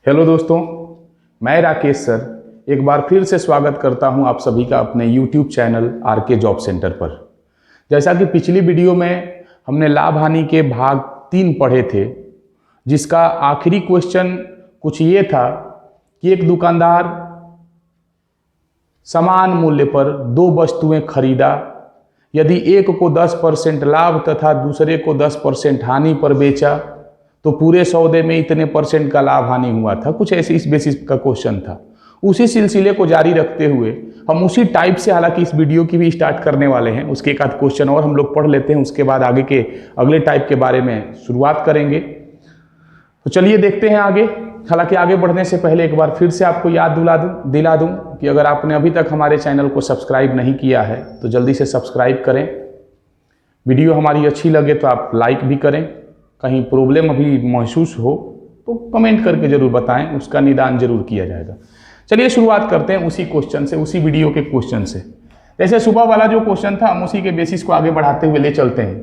Hello दोस्तों, मैं Rakesh sir एक बार फिर से स्वागत करता हूं आप सभी का अपने YouTube channel RK job centre पर। जैसा कि पिछली वीडियो में हमने लाभ हानि के भाग 3 पढ़े थे, जिसका आखिरी क्वेश्चन कुछ ये था कि एक दुकानदार समान मूल्य पर 2 वस्तुएं खरीदा। यदि एक को 10% लाभ तथा दूसरे को 10% हानि पर बेचा तो पूरे सौदे में इतने % का लाभ हानि हुआ था। कुछ ऐसे इस बेसिस का क्वेश्चन था। उसी सिलसिले को जारी रखते हुए हम उसी टाइप से, हालांकि इस वीडियो की भी स्टार्ट करने वाले हैं, उसके एक आध क्वेश्चन और हम लोग पढ़ लेते हैं, उसके बाद आगे के अगले टाइप के बारे में शुरुआत करेंगे। तो चलिए देखते हैं आगे। हालांकि आगे बढ़ने से पहले एक बार फिर से आपको याद दिला दूं कि अगर आपने अभी तक हमारे चैनल को सब्सक्राइब नहीं किया है तो जल्दी से सब्सक्राइब करें। वीडियो हमारी अच्छी लगे तो आप लाइक भी करें। कहीं प्रॉब्लम अभी महसूस हो तो कमेंट करके जरूर बताएं, उसका निदान जरूर किया जाएगा। चलिए शुरुआत करते हैं उसी क्वेश्चन से, उसी वीडियो के क्वेश्चन से। जैसे सुबह वाला जो क्वेश्चन था, हम उसी के बेसिस को आगे बढ़ाते हुए ले चलते हैं।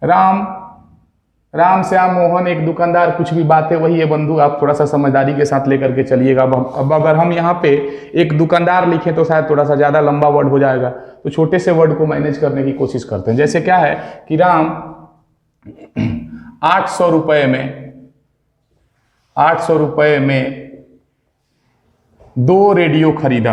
राम श्याम मोहन एक दुकानदार, कुछ भी बात है वही है बंधु, आप थोड़ा सा समझदारी के साथ लेकर के चलिएगा। अब अगर हम यहाँ पे एक दुकानदार लिखें तो शायद थोड़ा सा ज़्यादा लंबा वर्ड हो जाएगा, तो छोटे से वर्ड को मैनेज करने की कोशिश करते हैं। जैसे क्या है कि राम 800 रुपये में 2 रेडियो खरीदा।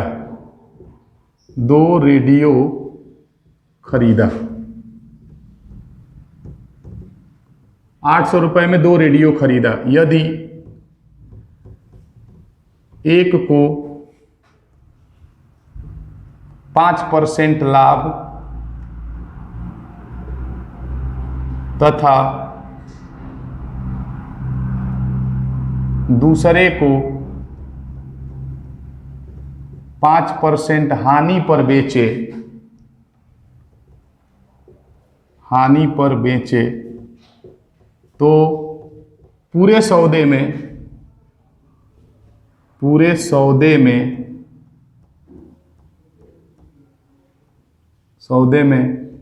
800 रुपये में 2 रेडियो खरीदा। यदि एक को 5% लाभ तथा दूसरे को 5% हानि पर बेचे तो पूरे सौदे में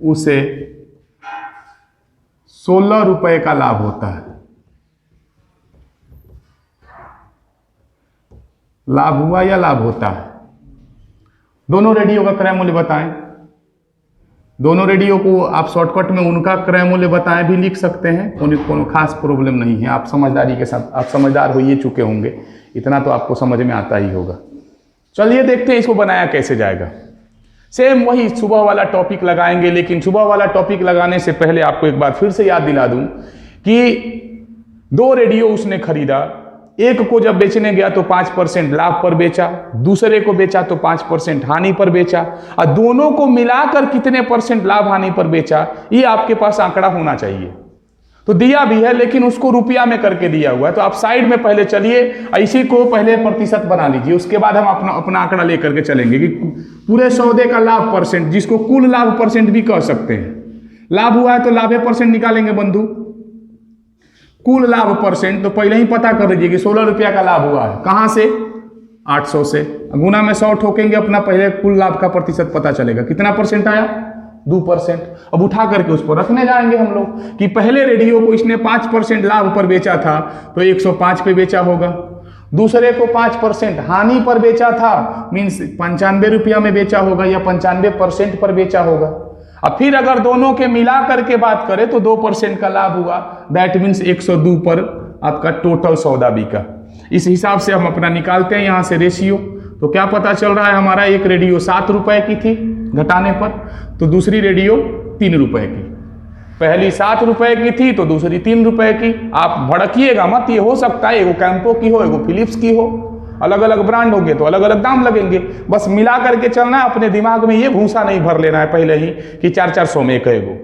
उसे 16 रुपए का लाभ होता है। लाभ हुआ या लाभ होता है? दोनों रेडियो का क्रय मूल्य बताएं। दोनों रेडियो को आप शॉर्टकट में उनका क्रय मूल्य बताएं भी लिख सकते हैं, कोनो खास प्रॉब्लम नहीं है। आप समझदारी के साथ, आप समझदार हो ये चुके होंगे, इतना तो आपको समझ में आता ही होगा। चलिए देखते हैं इसको बनाया कैसे जाएगा। सेम वही सुबह वाला टॉपिक लगाएंगे, लेकिन सुबह वाला टॉपिक लगाने से पहले आपको एक बार फिर से याद दिला दूं कि 2 रेडियो उसने खरीदा। एक को जब बेचने गया तो 5% लाभ पर बेचा, दूसरे को बेचा तो 5% हानि पर बेचा, और दोनों को मिलाकर कितने % लाभ हानि पर बेचा, ये आपके पास आंकड़ा होना चाहिए। तो दिया भी है, लेकिन उसको रुपया में करके दिया हुआ है। तो आप साइड में पहले चलिए, इसी को पहले प्रतिशत बना लीजिए, उसके बाद हम अपना आंकड़ा लेकर के चलेंगे कि पूरे सौदे का लाभ %, जिसको कुल लाभ % भी कह सकते हैं। लाभ हुआ है तो लाभे % निकालेंगे बंधु। कुल लाभ % तो पहले ही पता कर लीजिए कि 16 रुपया का लाभ हुआ है। कहां से? 800 से। गुना में 100 ठोकेंगे, अपना पहले कुल लाभ का प्रतिशत पता चलेगा। कितना % आया? 2%। अब उठा करके उस पर रखने जाएंगे हम लोग कि पहले रेडियो को इसने 5% लाभ पर बेचा था तो 105 पे बेचा होगा। दूसरे को 5% हानि पर बेचा था, मीन्स 95 रुपया में बेचा होगा या 95% पर बेचा होगा। अब फिर अगर दोनों के मिला करके बात करें तो 2% का लाभ हुआ, दैट मीन्स 102 पर आपका टोटल सौदा बिका। इस हिसाब से हम अपना निकालते हैं यहाँ से रेशियो। तो क्या पता चल रहा है हमारा, एक रेडियो 7 रुपए की थी घटाने पर, तो दूसरी रेडियो 3 रुपए की। पहली 7 रुपए की थी तो दूसरी 3 रुपए की। आप भड़किएगा मत, ये हो सकता है एगो कैंपो की हो, एगो फिलिप्स की हो, अलग अलग ब्रांड होंगे तो अलग अलग दाम लगेंगे। बस मिला करके चलना है, अपने दिमाग में ये भूसा नहीं भर लेना है पहले ही कि 400 में एक एगो,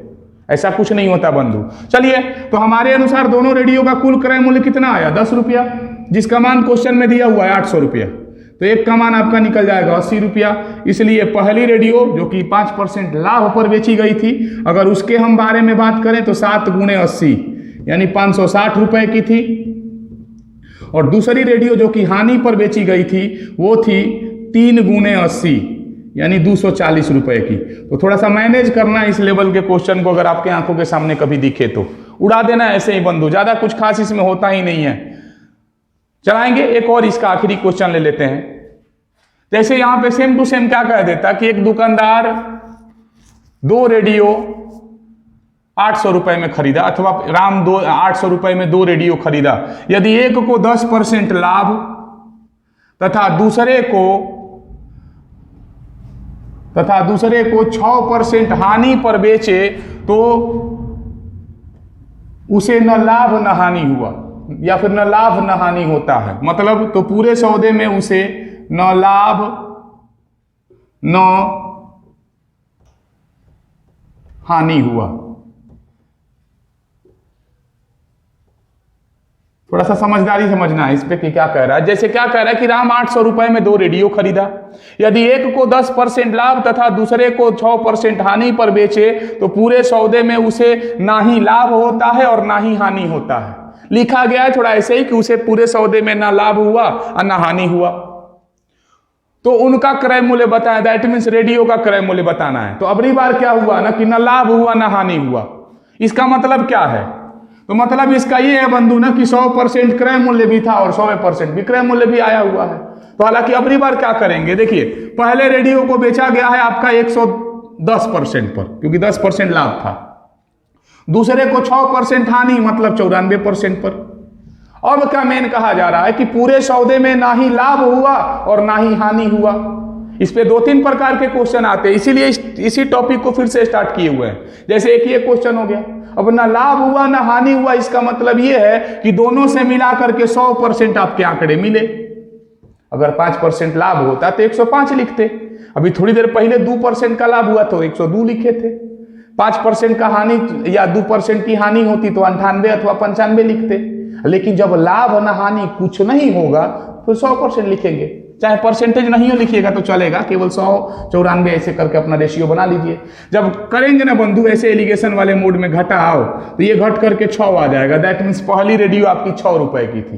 ऐसा कुछ नहीं होता बंधु। चलिए, तो हमारे अनुसार दोनों रेडियो का कुल क्रय मूल्य कितना आया? 10 रुपया, जिसका मान क्वेश्चन में दिया हुआ है 800 रुपया। तो एक का मान आपका निकल जाएगा 80 रुपया। इसलिए पहली रेडियो जो कि 5% लाभ पर बेची गई थी, अगर उसके हम बारे में बात करें तो 7 गुणे 80 यानी 560 रुपए की थी। और दूसरी रेडियो जो कि हानि पर बेची गई थी वो थी 3 गुणे 80 यानी 240 रुपए की। तो थोड़ा सा मैनेज करना इस लेवल के क्वेश्चन को, अगर आपके आंखों के सामने कभी दिखे तो उड़ा देना ऐसे ही बंधु, ज्यादा कुछ खास इसमें होता ही नहीं है। चलाएंगे एक और, इसका आखिरी क्वेश्चन ले लेते हैं। जैसे यहां पे सेम टू सेम क्या कह देता कि एक दुकानदार 2 रेडियो 800 रुपए में खरीदा, अथवा राम 800 रुपए में 2 रेडियो खरीदा। यदि एक को 10% लाभ तथा दूसरे को 6% हानि पर बेचे तो उसे न लाभ न हानि हुआ, या फिर न लाभ न हानि होता है। मतलब तो पूरे सौदे में उसे न लाभ न हानि हुआ। थोड़ा सा समझदारी समझना है इस पे कि क्या कह रहा है। जैसे क्या कह रहा है कि राम 800 रुपए में 2 रेडियो खरीदा। यदि एक को 10% लाभ तथा दूसरे को 6% हानि पर बेचे तो पूरे सौदे में उसे ना ही लाभ होता है और ना ही हानि होता है। लिखा गया है थोड़ा ऐसे ही कि उसे पूरे सौदे में ना लाभ हुआ और ना हानि हुआ। तो उनका क्रय मूल्य बताया, दैट मीन्स रेडियो का क्रय मूल्य बताना है। तो अबरी बार क्या हुआ ना कि ना लाभ हुआ ना हानि हुआ। इसका मतलब क्या है? तो मतलब इसका ये है बंधु ना कि 100% क्रय मूल्य भी था और 100% विक्रय मूल्य भी आया हुआ है। तो हालांकि अबरी बार क्या करेंगे, देखिए पहले रेडियो को बेचा गया है आपका 110% पर, क्योंकि 10% लाभ था। दूसरे को 6% हानि, मतलब 94% पर। अब क्या मेन कहा जा रहा है कि पूरे सौदे में ना ही लाभ हुआ और ना ही हानि हुआ। इस पे 2-3 प्रकार के क्वेश्चन आते हैं, इसीलिए इसी टॉपिक को फिर से स्टार्ट किए हुए हैं। जैसे एक ये क्वेश्चन हो गया, अब ना लाभ हुआ ना हानि हुआ, इसका मतलब ये है कि दोनों से मिला करके 100% आपके आंकड़े मिले। अगर 5% लाभ होता तो 105 लिखते। अभी थोड़ी देर पहले 2% का लाभ हुआ तो 102 लिखे थे। 5% का हानि या 2% की हानि होती तो 98 अथवा 95 लिखते। लेकिन जब लाभ ना हानि कुछ नहीं होगा तो 100% लिखेंगे। चाहे परसेंटेज नहीं हो लिखिएगा तो चलेगा, केवल 100, 94 ऐसे करके अपना रेशियो बना लीजिए। जब करेंगे ना बंधु ऐसे एलिगेशन वाले मोड में घटा आओ तो ये घट करके 6 आ जाएगा। दैट मीन्स पहली रेडियो आपकी 6 रुपए की थी।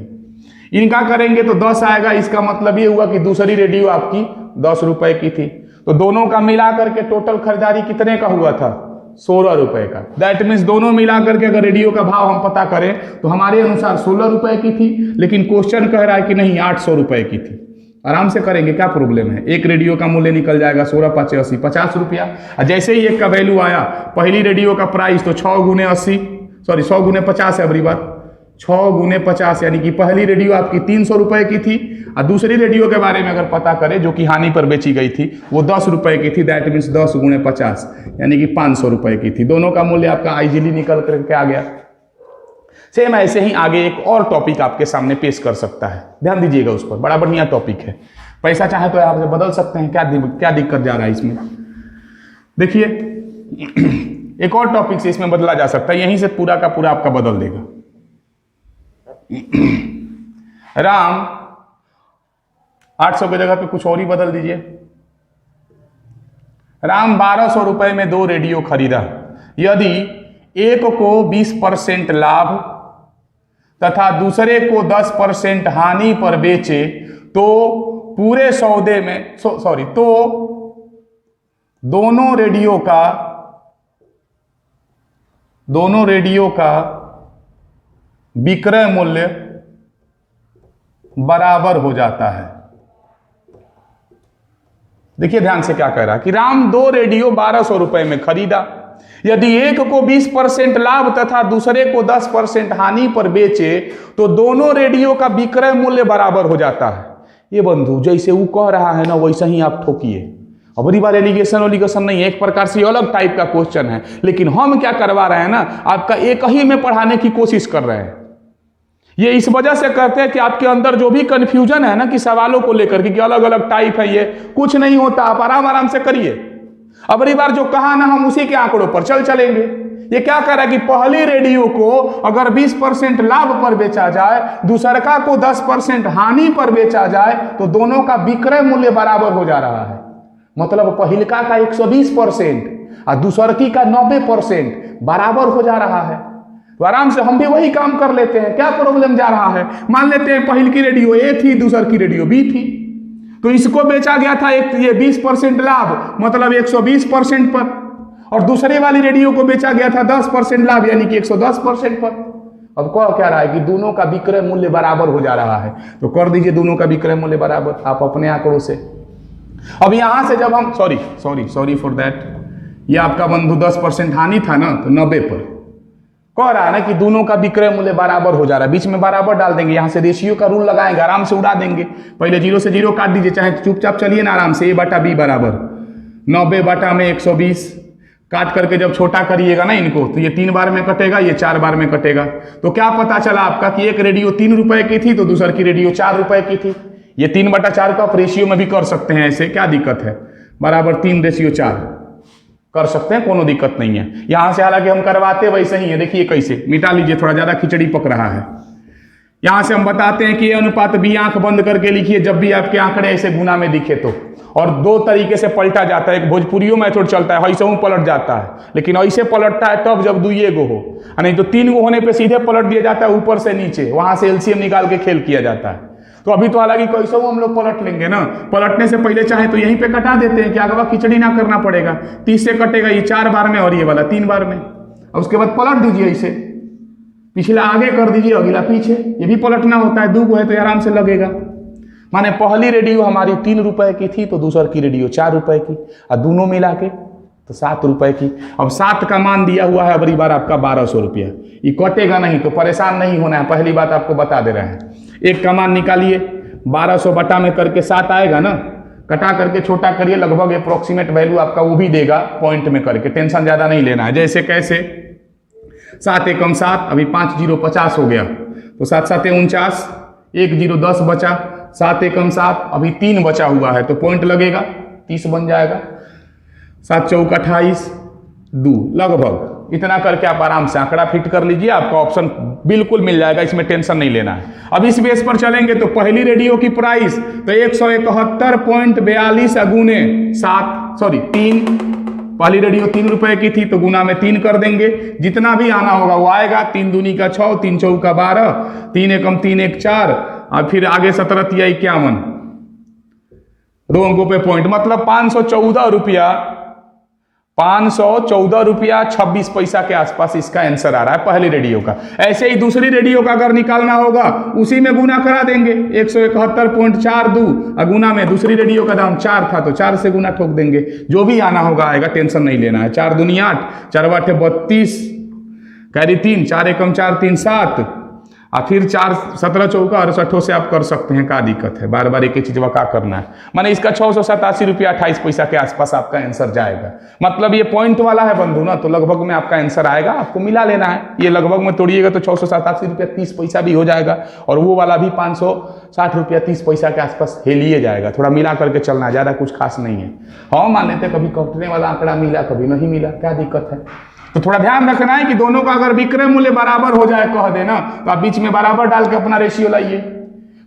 इनका करेंगे तो 10 आएगा। इसका मतलब ये हुआ कि दूसरी रेडियो आपकी 10 रुपए की थी। तो दोनों का मिला करके टोटल खरीदारी कितने का हुआ था? 16 रुपए का। दैट मीन्स दोनों मिला करके अगर रेडियो का भाव हम पता करें तो हमारे अनुसार 16 रुपए की थी, लेकिन क्वेश्चन कह रहा है कि नहीं 800 रुपए की थी। आराम से करेंगे, क्या प्रॉब्लम है। एक रेडियो का मूल्य निकल जाएगा 16 × 5 = 80, 50 रुपया। और जैसे ही एक का वैल्यू आया, पहली रेडियो का प्राइस तो 6 × 80, सॉरी 100 × 50 है अबरी बात, 6 × 50 यानी कि पहली रेडियो आपकी 300 रुपए की थी। और दूसरी रेडियो के बारे में अगर पता करें जो कि हानि पर बेची गई थी, वो 10 रुपए की थी। दैट मीन्स 10 × 50 यानी कि 500 रुपए की थी। दोनों का मूल्य आपका इजीली निकल करके आ गया। सेम ऐसे ही आगे एक और टॉपिक आपके सामने पेश कर सकता है, ध्यान दीजिएगा उस पर। बड़ा बढ़िया टॉपिक है। पैसा चाहे तो आप बदल सकते हैं, क्या दिक्कत जा रहा है इसमें। देखिए एक और टॉपिक से इसमें बदला जा सकता है, यहीं से पूरा का पूरा आपका बदल देगा। राम 800 की जगह पे कुछ और ही बदल दीजिए। राम 1200 रुपए में 2 रेडियो खरीदा। यदि एक को 20% लाभ तथा दूसरे को 10% हानि पर बेचे तो पूरे सौदे में तो दोनों रेडियो का विक्रय मूल्य बराबर हो जाता है। देखिए ध्यान से क्या कह रहा है कि राम 2 रेडियो 1200 रुपए में खरीदा। यदि एक को 20% लाभ तथा दूसरे को 10% हानि पर बेचे तो दोनों रेडियो का विक्रय मूल्य बराबर हो जाता है। ये बंधु जैसे वो कह रहा है ना वैसा ही आप ठोकिए। अबरी बार एलिगेशन नहीं, एक प्रकार से अलग टाइप का क्वेश्चन है, लेकिन हम क्या करवा रहे हैं ना, आपका एक ही में पढ़ाने की कोशिश कर रहे हैं। ये इस वजह से करते हैं कि आपके अंदर जो भी कंफ्यूजन है ना कि सवालों को लेकर के कि अलग अलग टाइप है, ये कुछ नहीं होता। आप आराम से करिए। अबरी बार जो कहा ना हम उसी के आंकड़ों पर चलेंगे। ये क्या कह रहा है कि पहली रेडियो को अगर 20% लाभ पर बेचा जाए, दूसरका को 10% हानि पर बेचा जाए तो दोनों का विक्रय मूल्य बराबर हो जा रहा है। मतलब पहिलका का 120% और दूसरकी का 90% बराबर हो जा रहा है। तो आराम से हम भी वही काम कर लेते हैं। क्या प्रॉब्लम जा रहा है? मान लेते हैं पहल की रेडियो ए थी, दूसर की रेडियो बी थी, तो इसको बेचा गया था ये 20% लाभ मतलब 120% पर, और दूसरे वाली रेडियो को बेचा गया था 10% लाभ यानी कि 110% पर। अब कह क्या रहा है कि दोनों का विक्रय मूल्य बराबर हो जा रहा है, तो कर दीजिए दोनों का विक्रय मूल्य बराबर आप अपने आंकड़ों से। अब यहां से जब हम सॉरी फॉर दैट, ये आपका बंधु 10% हानि था ना, तो 90 पर कह रहा है ना कि दोनों का विक्रय मूल्य बराबर हो जा रहा है, बीच में बराबर डाल देंगे, यहां से रेशियो का रूल लगाएंगे, आराम से उड़ा देंगे। पहले 0 से 0 काट दीजिए, चाहे चुपचाप चलिए ना आराम से। A/B बराबर 90/120 काट करके जब छोटा करिएगा ना इनको, तो ये 3 बार में कटेगा, ये 4 बार में कटेगा। तो क्या पता चला आपका कि एक रेडियो 3 रुपए की थी तो दूसर की रेडियो 4 रुपए की थी। ये 3/4 का आप रेशियो में भी कर सकते हैं, ऐसे क्या दिक्कत है, बराबर 3:4 कर सकते हैं, कोनो दिक्कत नहीं है। यहां से हालांकि हम करवाते वैसे ही है, देखिए कैसे, मिटा लीजिए, थोड़ा ज्यादा खिचड़ी पक रहा है। यहां से हम बताते हैं कि ये अनुपात B आंख बंद करके लिखिए जब भी आपके आंकड़े ऐसे गुना में दिखे तो। और 2 तरीके से पलटा जाता है, एक भोजपुरियों मेथड चलता है, ऐसे पलट जाता है, लेकिन ऐसे पलटता है तब जब 2 गो हो, नहीं तो 3 गो होने पे सीधे पलट दिया जाता है ऊपर से नीचे, वहां से LCM निकाल के खेल किया जाता है। तो अभी तो हालांकि कैसे हम लोग पलट लेंगे ना, पलटने से पहले चाहे तो यहीं पे कटा देते हैं कि अगवा खिचड़ी ना करना पड़ेगा। 30 से कटेगा ये 4 बार में और ये वाला 3 बार में, और उसके बाद पलट दीजिए, ऐसे पिछला आगे कर दीजिए, अगला पीछे, ये भी पलटना होता है। 2 गो है तो आराम से लगेगा। माने पहली रेडियो हमारी 3 रुपए की थी तो दूसर की रेडियो 4 रुपए की, और दोनों मिला के तो 7 रुपए की। अब 7 का मान दिया हुआ है, अगली बार आपका 1200 रुपया, ये कटेगा नहीं, तो परेशान नहीं होना है, पहली बात आपको बता दे रहे हैं। 1 का मान निकालिए, 1200 बटा में करके 7 आएगा ना, कटा करके छोटा करिए, लगभग अप्रोक्सीमेट वैल्यू आपका वो भी देगा पॉइंट में करके, टेंशन ज्यादा नहीं लेना है। जैसे कैसे, 7 एकम 7, अभी 5 0 50 हो गया, तो 7 7 49, 1 0 10 बचा, 7 एकम 7, अभी 3 बचा हुआ है तो पॉइंट लगेगा, 30 बन जाएगा। 7 चौक 28, 2 लगभग इतना करके आप आराम से आंकड़ा फिट कर लीजिए, आपका ऑप्शन बिल्कुल मिल जाएगा, इसमें टेंशन नहीं लेना है। अब इस बेस पर चलेंगे तो पहली रेडियो की प्राइस तो 171.42 गुने 3, पहली रेडियो 3 रुपए की थी तो गुना में 3 कर देंगे, जितना भी आना होगा वो आएगा। 3 दूनी का 6, 3 चौका 12, 3 एकम 3 1 4, और फिर आगे 17 तिया 51, 2 अंकों पे पॉइंट, मतलब 514 रुपया 26 पैसा के आसपास इसका आंसर आ रहा है पहली रेडियो का। ऐसे ही दूसरी रेडियो का अगर निकालना होगा उसी में गुना करा देंगे, 171.42 और गुना में दूसरी रेडियो का दाम 4 था तो 4 से गुना ठोक देंगे, जो भी आना होगा आएगा, टेंशन नहीं लेना है। 4 दूनी 8, 4 8 32, कैरी 3, 4 एकम 4 3 7, और फिर 4 17 चौका 68 से आप कर सकते हैं, क्या दिक्कत है, बार बार एक ही चीज का करना है। माने इसका 687 रुपया 28 पैसा के आसपास आपका आंसर जाएगा। मतलब ये पॉइंट वाला है बंधु ना, तो लगभग में आपका आंसर आएगा, आपको मिला लेना है। ये लगभग में तोड़िएगा तो 687 रुपया 30 पैसा भी हो जाएगा, और वो वाला भी 560 रुपया 30 पैसा के आसपास हेलिए जाएगा। थोड़ा मिला करके चलना, ज्यादा कुछ खास नहीं है। हाँ मान लेते कभी कटने वाला आंकड़ा मिला, कभी नहीं मिला, क्या दिक्कत है। तो थोड़ा ध्यान रखना है कि दोनों का अगर विक्रय मूल्य बराबर हो जाए कह देना, तो आप बीच में बराबर डाल के अपना रेशियो लाइए।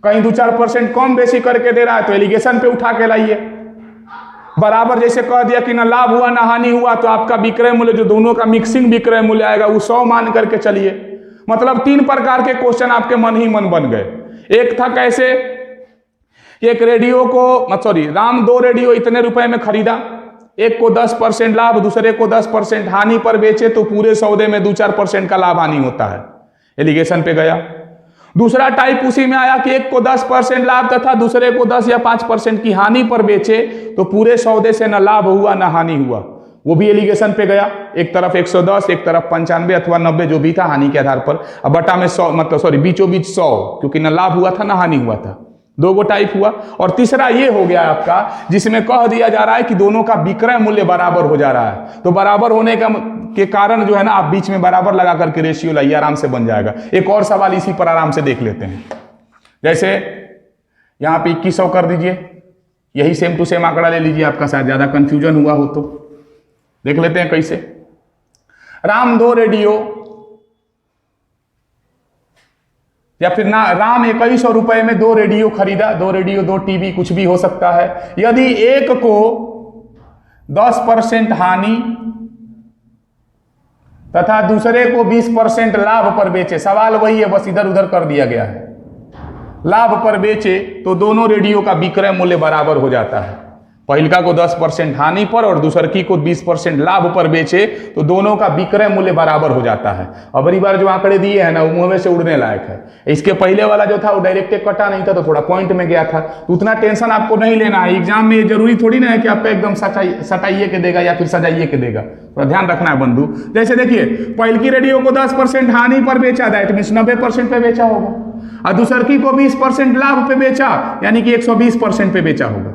कहीं 2-4% कम बेसी करके दे रहा है तो एलिगेशन पे उठा के लाइए। बराबर जैसे कह दिया कि ना लाभ हुआ ना हानि हुआ, तो आपका विक्रय मूल्य जो दोनों का मिक्सिंग विक्रय मूल्य आएगा वो 100 मान करके चलिए। मतलब 3 प्रकार के क्वेश्चन आपके मन ही मन बन गए। एक था कैसे, एक रेडियो को राम 2 रेडियो इतने रुपए में खरीदा, एक को 10% लाभ दूसरे को 10% हानि पर बेचे तो पूरे सौदे में 2-4% का लाभ हानि होता है, एलिगेशन पे गया। दूसरा टाइप उसी में आया कि एक को 10% लाभ तथा दूसरे को 10 या 5% की हानि पर बेचे तो पूरे सौदे से न लाभ हुआ न हानि हुआ, वो भी एलिगेशन पे गया। एक तरफ 110, एक तरफ 95 अथवा 90 जो भी था हानि के आधार पर, अब बटा में 100 बीचों बीच 100, क्योंकि न लाभ हुआ था न हानि हुआ था। 2 गो टाइप हुआ। और तीसरा ये हो गया आपका जिसमें कह दिया जा रहा है कि दोनों का विक्रय मूल्य बराबर हो जा रहा है, तो बराबर होने के कारण जो है ना, आप बीच में बराबर लगा करके रेशियो लाइए, आराम से बन जाएगा। एक और सवाल इसी पर आराम से देख लेते हैं। जैसे यहाँ पे 2100 कर दीजिए, यही सेम टू सेम आंकड़ा ले लीजिए, आपका शायद ज्यादा कंफ्यूजन हुआ हो तो देख लेते हैं कैसे। राम 2 रेडियो या फिर ना राम 2100 रुपए में 2 रेडियो खरीदा, 2 रेडियो 2 टीवी कुछ भी हो सकता है। यदि एक को 10% हानि तथा दूसरे को 20% लाभ पर बेचे, सवाल वही है बस इधर उधर कर दिया गया है, लाभ पर बेचे तो दोनों रेडियो का विक्रय मूल्य बराबर हो जाता है। पहिलका को 10% हानि पर और दूसरकी को 20% लाभ पर बेचे तो दोनों का विक्रय मूल्य बराबर हो जाता है। अबरी बार जो आंकड़े दिए हैं ना वो मुंह में से उड़ने लायक है। इसके पहले वाला जो था वो डायरेक्ट कटा नहीं था तो थोड़ा पॉइंट में गया था, तो उतना टेंशन आपको नहीं लेना है। एग्जाम में ये जरूरी थोड़ी ना है कि आपका एकदम सटाइए के देगा या फिर सजाइए के देगा, थोड़ा ध्यान रखना है बंधु। जैसे देखिए पहिलकी रेडियो को 10% हानि पर बेचा, दैट मीन्स 90% पे बेचा होगा, और दूसरकी को 20% लाभ पे बेचा यानी कि 120% पे बेचा होगा।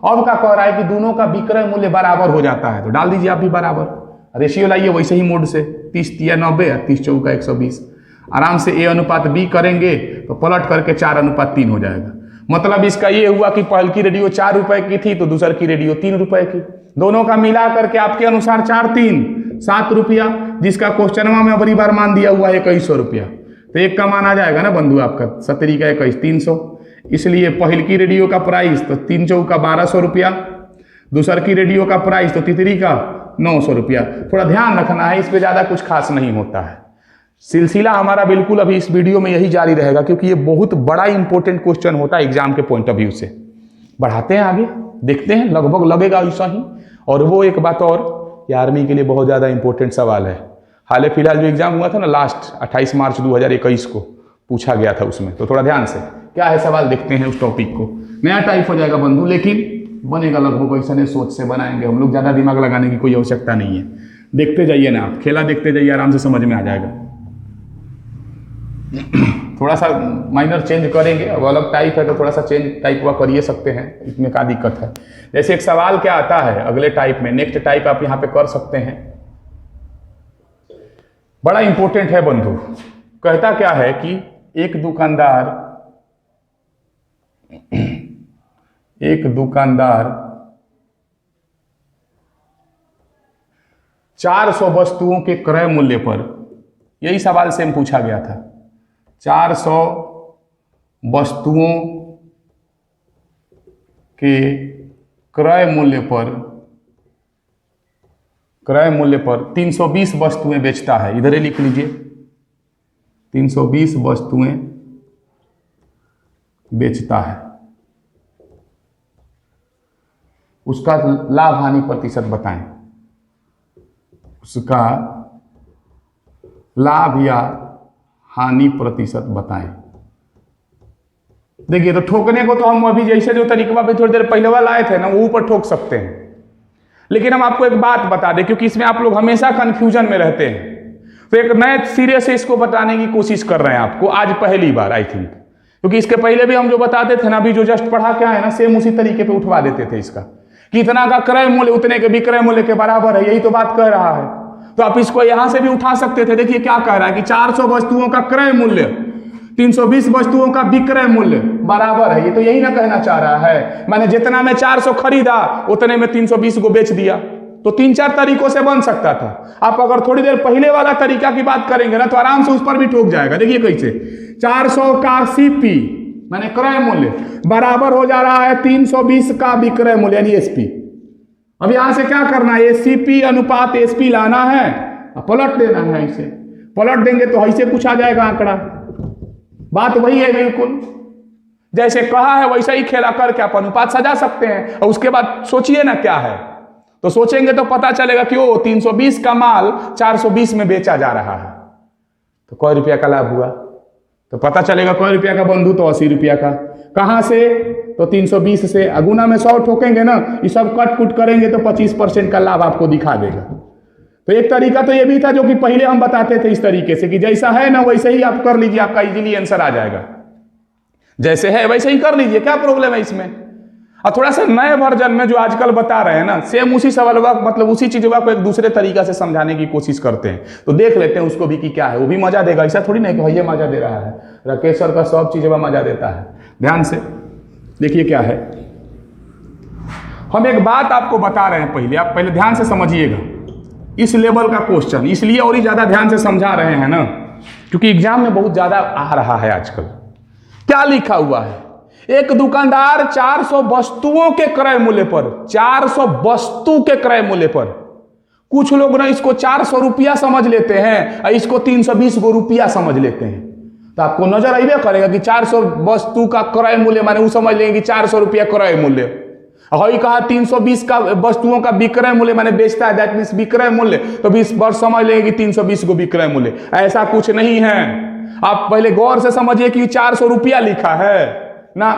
अब क्या कह रहा है कि दोनों का विक्रय मूल्य बराबर हो जाता है, तो डाल दीजिए आप भी बराबर। रेशियो लाइए वैसे ही मोड से 30 या 90 या 30 चौका 120। आराम से A अनुपात B करेंगे तो पलट करके 4:3 हो जाएगा। मतलब इसका ये हुआ कि पहल की रेडियो 4 रुपए की थी तो दूसर की रेडियो 3 रुपए की, दोनों का मिला करके आपके अनुसार 4 3 7 रुपया, जिसका क्वेश्चनवा में अबरी बार मान दिया हुआ है 2100 रुपया। तो एक का मान आ जाएगा ना बंधु आपका 17 का 21 300। इसलिए पहल की रेडियो का प्राइस तो 3 चौका 1200 रुपया, दूसर की रेडियो का प्राइस तो तितरी का 900 रुपया। थोड़ा ध्यान रखना है, इस पे ज़्यादा कुछ खास नहीं होता है। सिलसिला हमारा बिल्कुल अभी इस वीडियो में यही जारी रहेगा क्योंकि ये बहुत बड़ा इंपॉर्टेंट क्वेश्चन होता है एग्जाम के पॉइंट ऑफ व्यू से। बढ़ाते हैं आगे, देखते हैं, लगभग लगेगा ऐसा ही। और वो एक बात और, ये आर्मी के लिए बहुत ज़्यादा इंपॉर्टेंट सवाल है। हाल फिलहाल जो एग्जाम हुआ था ना लास्ट 28 मार्च 2021 को पूछा गया था उसमें, तो थोड़ा ध्यान से क्या है सवाल देखते हैं उस टॉपिक को। नया टाइप हो जाएगा बंधु, लेकिन बनेगा लगभग ऐसा सोच से बनाएंगे हम लोग, ज़्यादा दिमाग लगाने की कोई आवश्यकता नहीं है। देखते जाइए ना आप, खेला देखते जाइए, आराम से समझ में आ जाएगा। थोड़ा सा माइनर चेंज करेंगे, अब अलग टाइप है तो थोड़ा सा चेंज टाइप हुआ करिए सकते हैं, इसमें क्या दिक्कत है। जैसे एक सवाल क्या आता है अगले टाइप में, नेक्स्ट टाइप आप यहाँ पे कर सकते हैं, बड़ा इंपॉर्टेंट है बंधु। कहता क्या है कि एक दुकानदार 400 वस्तुओं के क्रय मूल्य पर, यही सवाल सेम पूछा गया था, 400 वस्तुओं के क्रय मूल्य पर 320 वस्तुएं बेचता है। इधर ही लिख लीजिए, 320 वस्तुएं बेचता है। उसका लाभ हानि प्रतिशत बताएं, उसका लाभ या हानि प्रतिशत बताएं। देखिए तो ठोकने को तो हम अभी जैसे जो तरीका भी थोड़ी देर पहले वाला आए थे ना वो ऊपर ठोक सकते हैं, लेकिन हम आपको एक बात बता दें क्योंकि इसमें आप लोग हमेशा कंफ्यूजन में रहते हैं, तो एक नए सिरे से इसको बताने की कोशिश कर रहे हैं आपको आज पहली बार आई थिंक, क्योंकि इसके पहले भी हम जो बताते थे ना, अभी जो जस्ट पढ़ा क्या है ना, सेम उसी तरीके पे उठवा देते थे इसका कि इतना का क्रय मूल्य उतने के विक्रय मूल्य के बराबर है, यही तो बात कह रहा है। तो आप इसको यहां से भी उठा सकते थे। देखिए क्या कह रहा है कि 400 वस्तुओं का क्रय मूल्य 320 वस्तुओं का विक्रय मूल्य बराबर है, ये तो यही ना कहना चाह रहा है। मैंने जितना में 400 खरीदा उतने में 320 को बेच दिया, तो 3-4 तरीकों से बन सकता था। आप अगर थोड़ी देर पहले वाला तरीका की बात करेंगे ना तो आराम से उस पर भी ठोक जाएगा। देखिए कैसे, 400 का CP मैंने क्रय मूल्य बराबर हो जा रहा है 320 का विक्रय मूल्य यानी SP। अब यहां से क्या करना है, CP अनुपात SP लाना है, पलट देना है। इसे पलट देंगे तो ऐसे कुछ आ जाएगा आंकड़ा। बात वही है बिल्कुल, जैसे कहा है वैसा ही खेला करके आप अनुपात सजा सकते हैं। और उसके बाद सोचिए ना क्या है, तो सोचेंगे तो पता चलेगा कि वो 320 का माल 420 में बेचा जा रहा है, तो कै रुपया का लाभ हुआ, तो पता चलेगा कै रुपया का बंधु, तो 80 रुपया का। कहां से, तो 320 से। अगुना में 100 ठोकेंगे ना, ये सब कट कुट करेंगे तो 25% का लाभ आपको दिखा देगा। तो एक तरीका तो ये भी था जो कि पहले हम बताते थे इस तरीके से कि जैसा है ना वैसे ही आप कर लीजिए, आपका इजीली आंसर आ जाएगा। जैसे है वैसे ही कर लीजिए, क्या प्रॉब्लम है इसमें। और थोड़ा सा नए वर्जन में जो आजकल बता रहे हैं ना, सेम उसी सवाल मतलब उसी चीज को एक दूसरे तरीका से समझाने की कोशिश करते हैं, तो देख लेते हैं उसको भी कि क्या है, वो भी मजा देगा। ऐसा थोड़ी नहीं कि भैया मजा दे रहा है, राकेश सर का सब चीज मजा देता है। ध्यान से देखिए क्या है, हम एक बात आपको बता रहे हैं, पहले आप पहले ध्यान से समझिएगा इस लेवल का क्वेश्चन, इसलिए और ही ज्यादा ध्यान से समझा रहे हैं ना क्योंकि एग्जाम में बहुत ज्यादा आ रहा है आजकल। क्या लिखा हुआ है, एक दुकानदार 400 वस्तुओं के क्रय मूल्य पर, 400 वस्तु के क्रय मूल्य पर, कुछ लोग ना इसको 400 रुपया समझ लेते हैं और इसको 320 रुपया समझ लेते हैं। तो आपको नजर आइए करेगा कि 400 वस्तु का क्रय मूल्य माने वो समझ लेंगे कि 400 रुपया क्रय मूल्य, हई कहा 320 का वस्तुओं का विक्रय मूल्य मैंने बेचता है, दैट मीन्स विक्रय मूल्य, तो 20 वर्ष समझ लेंगे कि 320 को विक्रय मूल्य। ऐसा कुछ नहीं है। आप पहले गौर से समझिए कि 400 रुपया लिखा है ना,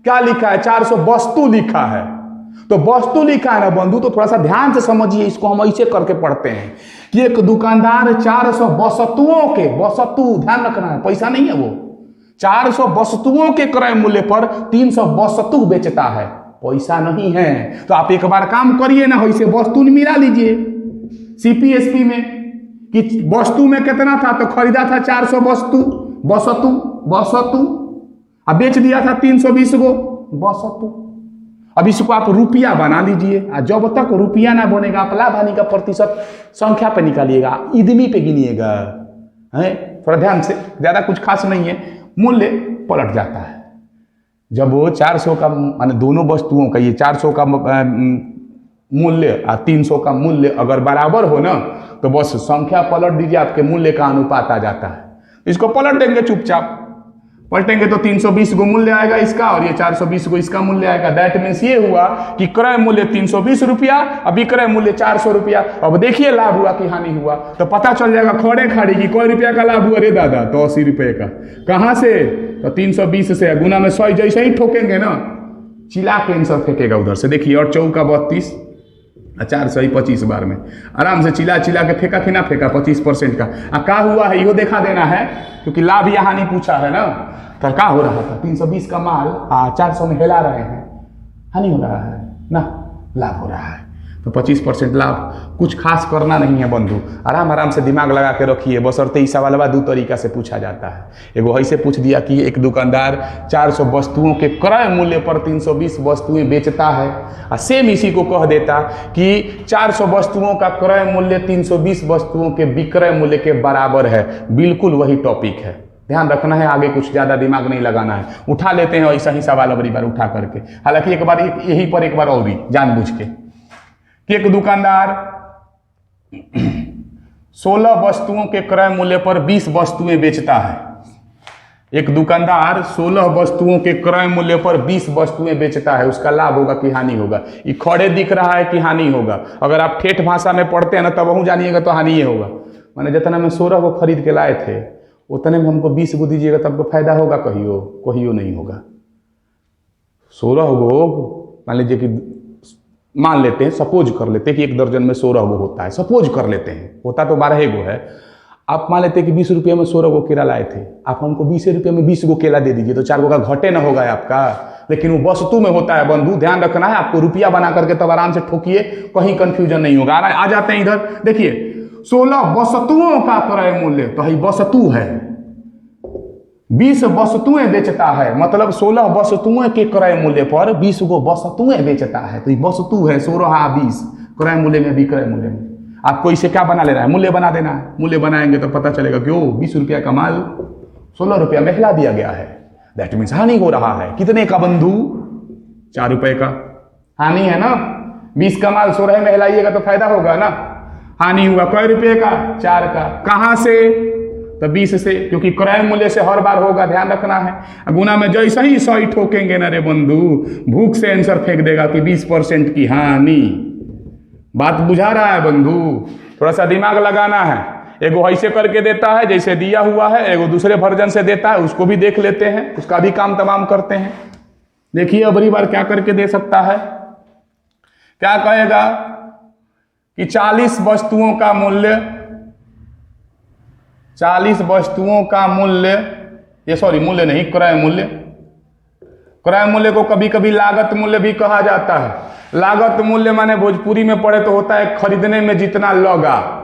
क्या लिखा है, 400 वस्तु लिखा है। तो वस्तु लिखा है ना बंधु, तो थोड़ा सा ध्यान से समझिए, इसको हम ऐसे करके पढ़ते हैं कि एक दुकानदार 400 वस्तुओं के, वस्तु ध्यान रखना है, पैसा नहीं है वो, 400 वस्तुओं के क्रय मूल्य पर 300 वस्तु बेचता है, पैसा नहीं है। तो आप एक बार काम करिए ना, वैसे वस्तु मिला लीजिए सीपीएसपी में कि वस्तु में कितना था, तो खरीदा था 400 वस्तु अब बेच दिया था 320 गो वस्तु। अब इसको आप रुपया बना लीजिए, जब तक रुपया ना बनेगा आप लाभ हानि का प्रतिशत संख्या पे निकालिएगा, इदमी पे गिनिएगा, है थोड़ा ध्यान से, ज्यादा कुछ खास नहीं है। मूल्य पलट जाता है जब वो 400 का माने दोनों वस्तुओं का, ये 400 का मूल्य और 300 का मूल्य अगर बराबर हो ना, तो बस संख्या पलट दीजिए, आपके मूल्य का अनुपात आ जाता है। इसको पलट देंगे, चुपचाप पलटेंगे तो 320 को मूल्य आएगा इसका, और ये 420 को इसका मूल्य आएगा। दैट मीन्स ये हुआ कि क्रय मूल्य 320 रुपया, अब विक्रय मूल्य 400 रुपया। अब देखिए लाभ हुआ कि हानि हुआ, तो पता चल जाएगा खड़े खाड़ी की कोई रुपया का लाभ हुआ रे दादा, तो 80 रुपये का। कहाँ से, तो 320 से, गुना में 100 जैसे ही ठोकेंगे ना, चिल्ला के आंसर फेंकेगा उधर से। देखिए, और 4 का 32, 425 बार में आराम से चिल्ला के फेंका कि ना फेंका 25% का। क्या हुआ है यो देखा देना है, क्योंकि लाभ या हानि पूछा है ना। तो क्या हो रहा था, 320 का माल 400 में हिला रहे हैं, हानि हो रहा है ना, लाभ हो रहा है। तो 25% लाभ, कुछ खास करना नहीं है बंधु, आराम से दिमाग लगा के रखिए। बशर्ते ई सवाल दो तरीका से पूछा जाता है। एगो ऐसे पूछ दिया कि एक दुकानदार 400 वस्तुओं के क्रय मूल्य पर 320 वस्तुएं बेचता है, और सेम इसी को कह देता कि 400 वस्तुओं का क्रय मूल्य 320 वस्तुओं के विक्रय मूल्य के बराबर है। बिल्कुल वही टॉपिक है, ध्यान रखना है, आगे कुछ ज्यादा दिमाग नहीं लगाना है। उठा लेते हैं ऐसा ही सवाल अगली बार उठा करके, हालांकि एक बार यहीं पर एक बार और ही जानबूझ के कि एक दुकानदार 16 वस्तुओं के क्रय मूल्य पर 20 वस्तुएं बेचता है। एक दुकानदार 16 वस्तुओं के क्रय मूल्य पर 20 वस्तुएं बेचता है, उसका लाभ होगा कि हानि होगा। ये खड़े दिख रहा है कि हानि होगा, अगर आप ठेठ भाषा में पढ़ते हैं ना तब वह जानिएगा तो हानि ही होगा। मैंने जितना में 16 को खरीद के लाए थे उतने में हमको 20 को दीजिएगा तब को फायदा होगा, कहियो नहीं होगा। 16 गो मान लीजिए कि, मान लेते हैं, सपोज कर लेते हैं कि एक दर्जन में 16 गो होता है, सपोज कर लेते हैं, होता तो 12 गो है। आप मान लेते हैं कि 20 रुपये में 16 गो केला लाए थे, आप हमको 20 रुपये में 20 गो केला दे दीजिए, तो 4 गो का घटे ना होगा आपका। लेकिन वो वस्तु में होता है बंधु, ध्यान रखना है आपको। रुपया बना करके तब आराम से ठोकिए, कहीं कंफ्यूजन नहीं होगा। आ जाते हैं इधर, देखिए 16 वस्तुओं का क्रय मूल्य, तो ये वस्तु है, 20 वस्तुएं बेचता है, मतलब 16 वस्तुएं के क्रय मूल्य पर 20 गो वस्तुएं बेचता है। तो ये वस्तु है 16 20 क्रय मूल्य में, विक्रय मूल्य में। आपको इसे क्या बना लेना है, मूल्य बना देना है। मूल्य बनाएंगे तो पता चलेगा कि 20 रुपया का माल 16 रुपया में हिला दिया गया है। दैट मीन्स हानि हो रहा है। कितने का बंधु, 4 रुपए का हानि है ना। 20 का माल 16 में हिलाइएगा तो फायदा होगा ना, हानि हुआ कै रुपये का, 4 का। कहां से, तो 20 से, क्योंकि क्रय मूल्य से हर बार होगा, ध्यान रखना है। गुना में जैसे ही 100 ठोकेंगे ना रे बंधु, भूख से आंसर फेंक देगा कि 20% की हानि। बात बुझा रहा है बंधु, थोड़ा सा दिमाग लगाना है। एगो ऐसे करके देता है जैसे दिया हुआ है, एगो दूसरे वर्जन से देता है, उसको भी देख लेते हैं, उसका भी काम तमाम करते हैं। देखिए अगली बार क्या करके दे सकता है, क्या कहेगा कि 40 वस्तुओं का मूल्य, 40 वस्तुओं का मूल्य, ये सॉरी मूल्य नहीं, क्रय मूल्य। क्रय मूल्य को कभी कभी लागत मूल्य भी कहा जाता है। लागत मूल्य माने भोजपुरी में पढ़े तो होता है खरीदने में जितना लगा,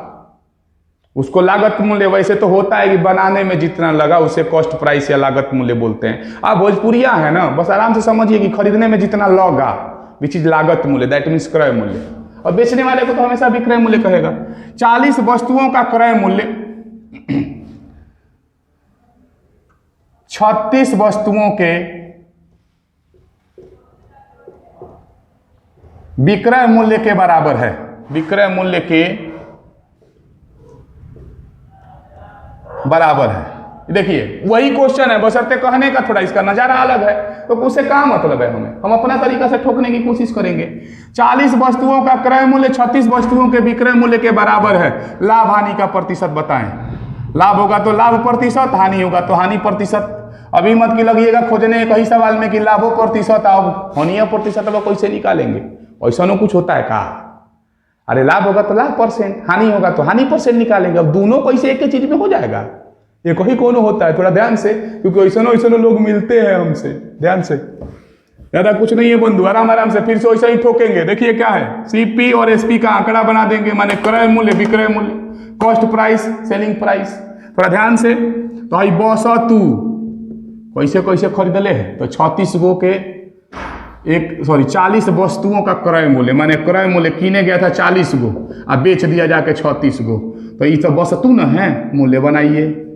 उसको लागत मूल्य। वैसे तो होता है कि बनाने में जितना लगा उसे कॉस्ट प्राइस या लागत मूल्य बोलते हैं। आप भोजपुरिया है ना, बस आराम से समझिए कि खरीदने में जितना लगा विच इज लागत मूल्य, दैट मीन्स क्रय मूल्य। और बेचने वाले को तो हमेशा विक्रय मूल्य कहेगा। 40 वस्तुओं का क्रय मूल्य 36 वस्तुओं के विक्रय मूल्य के बराबर है। विक्रय मूल्य के बराबर है। देखिए वही क्वेश्चन है, बशर्ते कहने का थोड़ा इसका नजारा अलग है, तो उससे क्या मतलब है हमें, हम अपना तरीका से ठोकने की कोशिश करेंगे। 40 वस्तुओं का क्रय मूल्य 36 वस्तुओं के विक्रय मूल्य के बराबर है, लाभ हानि का प्रतिशत बताएं। लाभ होगा तो लाभ प्रतिशत, हानि होगा तो हानि प्रतिशत। अभी मत की लगिएगा खोजने एक ही सवाल में कि लाभो प्रतिशत अब हानिया प्रतिशत अब कैसे निकालेंगे, ऐसा न कुछ होता है का। अरे लाभ होगा तो लाभ परसेंट, हानि होगा तो हानि परसेंट निकालेंगे। अब दोनों कैसे एक ही चीज में हो जाएगा, ये कहीं कौन होता है, थोड़ा ध्यान से, क्योंकि ऐसा लोग मिलते हैं हमसे। ध्यान से, ज्यादा कुछ नहीं है बंधु, आराम आराम से फिर से वैसा ही ठोकेंगे। देखिए क्या है, सीपी और एसपी का आंकड़ा बना देंगे, माने क्रय मूल्य, विक्रय मूल्य, कॉस्ट प्राइस, सेलिंग प्राइस। थोड़ा ध्यान से, तो आई वस्तु कैसे कैसे खरीदले है, तो 36 गो के 40 वस्तुओं का क्रय मूल्य, माने क्रय मूल्य कीने गया था 40 गो, अब बेच दिया जाके 36 गो, तो ये सब वस्तु न है, मूल्य बनाइए।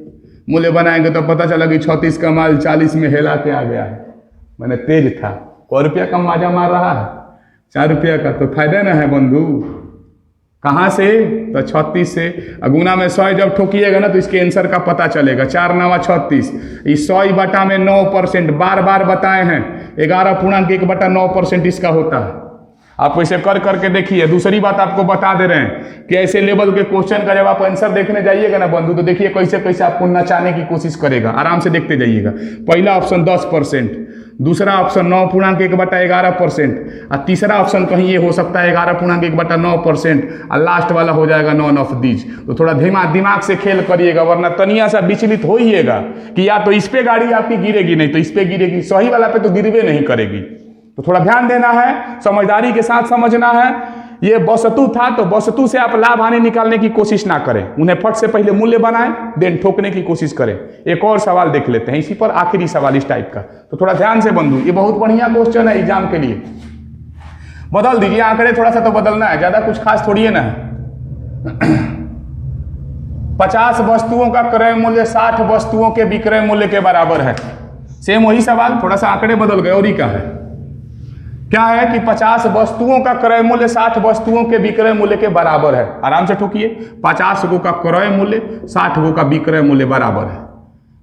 मूल्य बनाएंगे तो पता चला कि 36 का माल 40 में हेला के आ गया है, मैंने तेज था। कै रुपया का माजा मार रहा है, 4 रुपया का, तो फायदा ना है बंधु। कहाँ से, तो 36 से। गुना में 100 जब ठोकिएगा ना तो इसके आंसर का पता चलेगा। 4 9 36, इस 100 बटा में 9%, बार बार बताए हैं, 11.1/9% इसका होता है। आप वैसे कर करके देखिए। दूसरी बात आपको बता दे रहे हैं कि ऐसे लेवल के क्वेश्चन का जब आप आंसर देखने जाइएगा ना बंधु, तो देखिए कैसे कैसे आपको नचाने की कोशिश करेगा, आराम से देखते जाइएगा। पहला ऑप्शन 10%, दूसरा ऑप्शन 9.1/11%, और तीसरा ऑप्शन कहीं ये हो सकता है 11.1/9%, और लास्ट वाला हो जाएगा नॉन ऑफ दीज। तो थोड़ा दिमाग से खेल करिएगा, वरना तनिया सा विचलित होइएगा कि या तो इस पे गाड़ी आपकी गिरेगी, नहीं तो इस पे गिरेगी, सही वाला पे तो गिरवे नहीं करेगी। तो थोड़ा ध्यान देना है, समझदारी के साथ समझना है। ये वस्तु था तो वस्तु से आप लाभ हानि निकालने की कोशिश ना करें, उन्हें फट से पहले मूल्य बनाएं, देन ठोकने की कोशिश करें। एक और सवाल देख लेते हैं इसी पर, आखिरी सवाल इस टाइप का। तो थोड़ा ध्यान से बंधु, ये बहुत बढ़िया क्वेश्चन है एग्जाम के लिए। बदल दीजिए आंकड़े, थोड़ा सा तो बदलना है, ज्यादा कुछ खास थोड़ी है ना। 50 वस्तुओं का क्रय मूल्य 60 वस्तुओं के विक्रय मूल्य के बराबर है। सेम वही सवाल, थोड़ा सा आंकड़े बदल गए। और ही क्या है, क्या है कि 50 वस्तुओं का क्रय मूल्य 60 वस्तुओं के विक्रय मूल्य के बराबर है। आराम से ठोकिए, 50 गो का क्रय मूल्य 60 गो का विक्रय मूल्य बराबर है।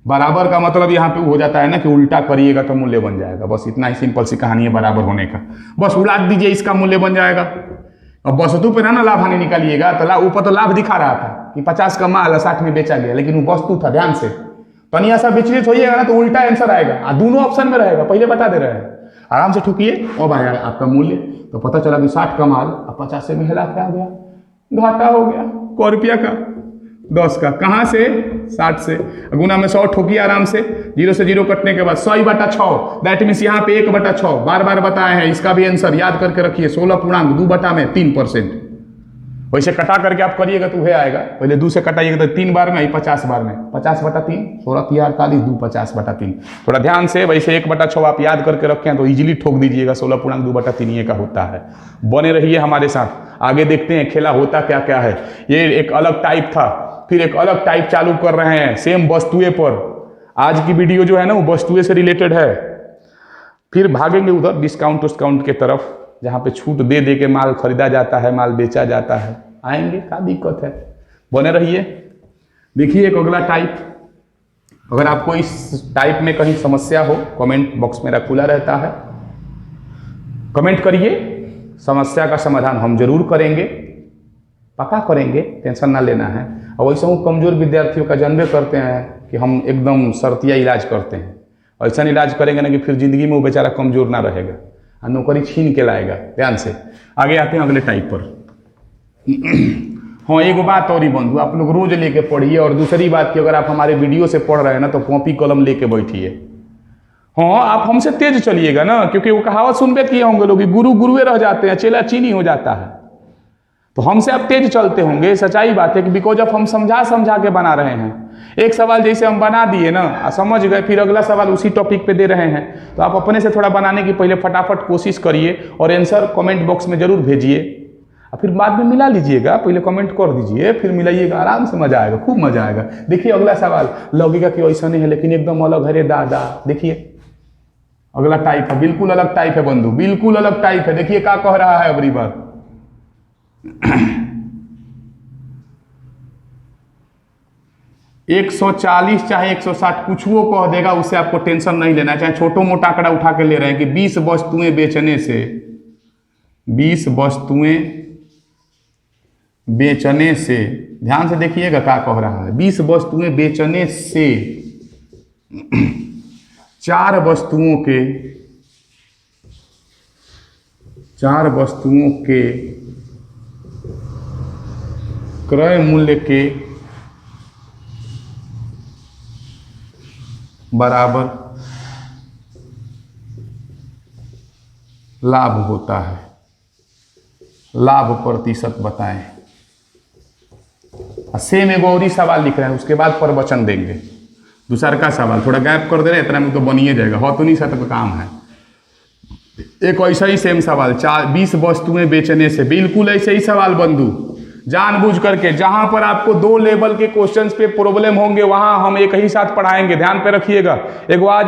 बराबर का मतलब यहाँ पे हो जाता है ना कि उल्टा करिएगा तो मूल्य बन जाएगा, बस इतना ही सिंपल सी कहानी है बराबर होने का। बस उलट दीजिए, इसका मूल्य बन जाएगा। अब वस्तु पे ना लाभ हानि निकालिएगा, तो ऊपर तो लाभ दिखा रहा था कि 50 का माल 60 में बेचा गया, लेकिन वो वस्तु था। ध्यान से, तनिया सा विचलित होइएगा ना तो उल्टा आंसर आएगा, दोनों ऑप्शन में रहेगा, पहले बता दे रहे हैं। आराम से ठोकिए, अब आया आपका मूल्य, तो पता चला कि 60 का माल अब 50 से में हिला के आ गया, घाटा हो गया। कै रुपया का, 10 का, कहाँ से, 60 से। गुना में 100 ठोकिए आराम से, 0 से 0 कटने के बाद 100/6, दैट मीन्स यहाँ पे 1/6 बार बार बताए हैं। इसका भी आंसर याद करके रखिए, 16.2/3%। वैसे कटा करके आप करिएगा तो वह आएगा, पहले 2 से कटाइएगा तो 3 बार में, 50 बार में, 50/3, 16×3 = 2, 50/3। थोड़ा ध्यान से, वैसे 1/6 आप याद करके रखें तो इजीली ठोक दीजिएगा, 16.2/3 ये का होता है। बने रहिए हमारे साथ, आगे देखते हैं खेला होता क्या क्या है। ये एक अलग टाइप था, फिर एक अलग टाइप चालू कर रहे हैं सेम वस्तुएं पर। आज की वीडियो जो है ना वो वस्तुएं से रिलेटेड है, फिर भागेंगे उधर डिस्काउंट के तरफ, जहाँ पे छूट दे दे के माल खरीदा जाता है, माल बेचा जाता है। आएंगे, क्या दिक्कत है, बने रहिए। देखिए एक अगला टाइप, अगर आपको इस टाइप में कहीं समस्या हो, कमेंट बॉक्स मेरा खुला रहता है, कमेंट करिए, समस्या का समाधान हम जरूर करेंगे, पक्का करेंगे, टेंशन ना लेना है। और वैसे हम कमजोर विद्यार्थियों का जानबे करते हैं कि हम एकदम शर्तिया इलाज करते हैं। ऐसा इलाज करेंगे ना कि फिर जिंदगी में वो बेचारा कमजोर ना रहेगा, नौकरी छीन के लाएगा। ध्यान से आगे आते हैं अगले टाइप पर। हाँ, एक बात और ही बंधु, आप लोग रोज लेके पढ़िए। और दूसरी बात कि अगर आप हमारे वीडियो से पढ़ रहे हैं ना तो कॉपी कलम लेके बैठिए। हाँ, आप हमसे तेज चलिएगा ना, क्योंकि वो कहावत सुनबे किए होंगे लोग, गुरु गुरुए रह जाते हैं, चेला चीनी हो जाता है। तो हमसे आप तेज चलते होंगे, सच्चाई बात है कि बिकॉज ऑफ हम समझा के बना रहे हैं। एक सवाल जैसे हम बना दिए ना, समझ गए, फिर अगला सवाल उसी टॉपिक पे दे रहे हैं, तो आप अपने से थोड़ा बनाने की पहले फटाफट कोशिश करिए और आंसर कमेंट बॉक्स में जरूर भेजिए, और फिर बाद में मिला लीजिएगा। पहले कमेंट कर दीजिए, फिर मिलाइएगा, आराम से मजा आएगा, खूब मजा आएगा। देखिए अगला सवाल लगेगा कि ऐसा नहीं है, लेकिन एकदम अलग है रे दादा। देखिए अगला टाइप है, बिल्कुल अलग टाइप है बंधु, बिल्कुल अलग टाइप है। देखिए क्या कह रहा है अबरी बार। 140 चाहे 160 कुछ वो कह देगा, उससे आपको टेंशन नहीं लेना। चाहे छोटो मोटा आंकड़ा उठा के ले रहे हैं कि 20 वस्तुएं बेचने से, 20 वस्तुएं बेचने से, ध्यान से देखिएगा क्या कह रहा है। 20 वस्तुएं बेचने से 4 वस्तुओं के क्रय मूल्य के बराबर लाभ होता है। लाभ प्रतिशत बताएं। सेम एगो और ही सवाल लिख रहे हैं, उसके बाद प्रवचन देंगे। दूसरा का सवाल थोड़ा गैप कर दे रहे, इतना में तो बन ही जाएगा, हो तो नहीं सकता काम है। एक ऐसा ही सेम सवाल, 20 वस्तुएं बेचने से, बिल्कुल ऐसे ही सवाल बंधु, जानबूझ करके। जहां पर आपको 2 लेवल के क्वेश्चंस पे प्रॉब्लम होंगे वहां हम एक ही साथ पढ़ाएंगे, ध्यान पे रखिएगा। एक आज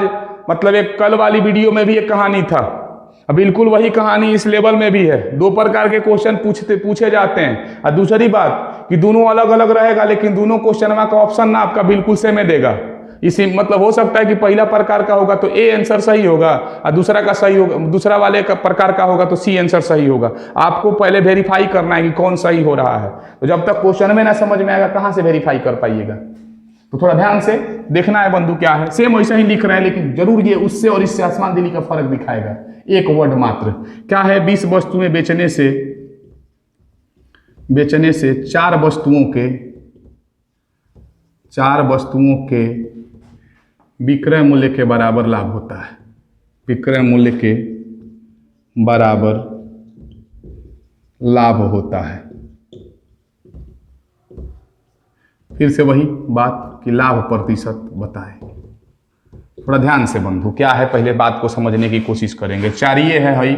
मतलब एक कल वाली वीडियो में भी एक कहानी था, बिल्कुल वही कहानी इस लेवल में भी है। 2 प्रकार के क्वेश्चन पूछे जाते हैं। और दूसरी बात कि दोनों अलग अलग रहेगा, लेकिन दोनों क्वेश्चन का ऑप्शन ना आपका बिल्कुल सेम देगा। इसी मतलब हो सकता है कि पहला प्रकार का होगा तो ए आंसर सही होगा, और दूसरा का सही होगा, दूसरा वाले का प्रकार का होगा तो सी आंसर सही होगा। आपको पहले वेरीफाई करना है कि कौन सही हो रहा है। तो जब तक क्वेश्चन में ना समझ में आएगा कहां से वेरीफाई कर पाइएगा। तो थोड़ा ध्यान से देखना है बंधु क्या है। सेम वैसा ही लिख रहे हैं, लेकिन जरूर ये उससे और इससे आसमान दिली का फर्क दिखाएगा। एक वर्ड मात्र क्या है, 20 वस्तुएं बेचने से 4 वस्तुओं के विक्रय मूल्य के बराबर लाभ होता है। विक्रय मूल्य के बराबर लाभ होता है। फिर से वही बात कि लाभ प्रतिशत बताएं। थोड़ा ध्यान से बंधु क्या है, पहले बात को समझने की कोशिश करेंगे। 4 ये है हई,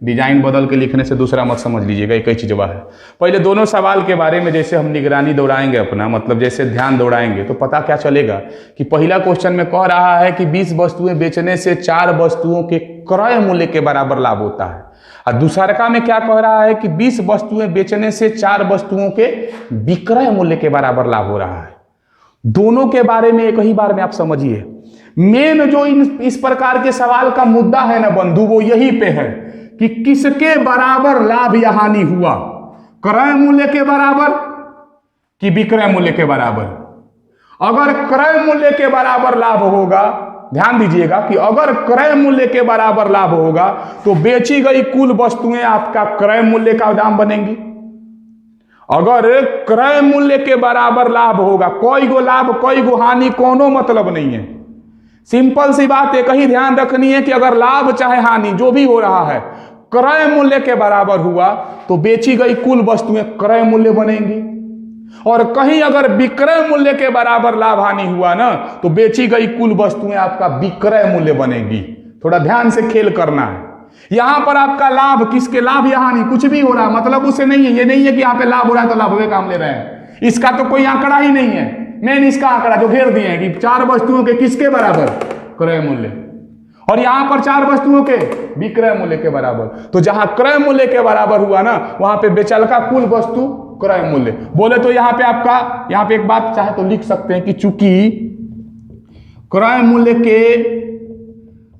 डिजाइन बदल के लिखने से दूसरा मत समझ लीजिएगा, एक ही चीज़ है। पहले दोनों सवाल के बारे में जैसे हम निगरानी दौड़ाएंगे अपना, मतलब जैसे ध्यान दौड़ाएंगे तो पता क्या चलेगा कि पहला क्वेश्चन में कह रहा है कि 20 वस्तुएं बेचने से 4 वस्तुओं के क्रय मूल्य के बराबर लाभ होता है। और दूसरा में क्या कह रहा है कि 20 वस्तुएं बेचने से 4 वस्तुओं के विक्रय मूल्य के बराबर लाभ हो रहा है। दोनों के बारे में एक ही बार में आप समझिए। मेन जो इस प्रकार के सवाल का मुद्दा है ना बंधु, वो यही पे है कि किसके बराबर लाभ या हानि हुआ, क्रय मूल्य के बराबर कि विक्रय मूल्य के बराबर। अगर क्रय मूल्य के बराबर लाभ होगा, ध्यान दीजिएगा कि अगर क्रय मूल्य के बराबर लाभ होगा तो बेची गई कुल वस्तुएं आपका क्रय मूल्य का दाम बनेंगी। अगर क्रय मूल्य के बराबर लाभ होगा, कोई गो लाभ कोई गो हानि कोनो मतलब नहीं है। सिंपल सी बात एक ही ध्यान रखनी है कि अगर लाभ चाहे हानि जो भी हो रहा है क्रय मूल्य के बराबर हुआ तो बेची गई कुल वस्तुएं क्रय मूल्य बनेंगी। और कहीं अगर विक्रय मूल्य के बराबर लाभ हानि हुआ ना तो बेची गई कुल वस्तुएं आपका विक्रय मूल्य बनेगी। थोड़ा ध्यान से खेल करना है। यहां पर आपका लाभ किसके, लाभ या हानि कुछ भी हो रहा है मतलब उससे नहीं है। ये नहीं है कि यहाँ पे लाभ हो रहा है तो लाभ काम ले रहे हैं, इसका तो कोई आंकड़ा ही नहीं है। मेन इसका आंकड़ा जो घेर दिए हैं कि 4 वस्तुओं के किसके बराबर क्रय मूल्य, और यहां पर 4 वस्तुओं के विक्रय मूल्य के बराबर। तो जहां क्रय मूल्य के बराबर हुआ ना वहां पे बेचल का कुल वस्तु क्रय मूल्य बोले तो यहां पे आपका, यहां पे एक बात चाहे तो लिख सकते हैं कि चूंकि क्रय मूल्य के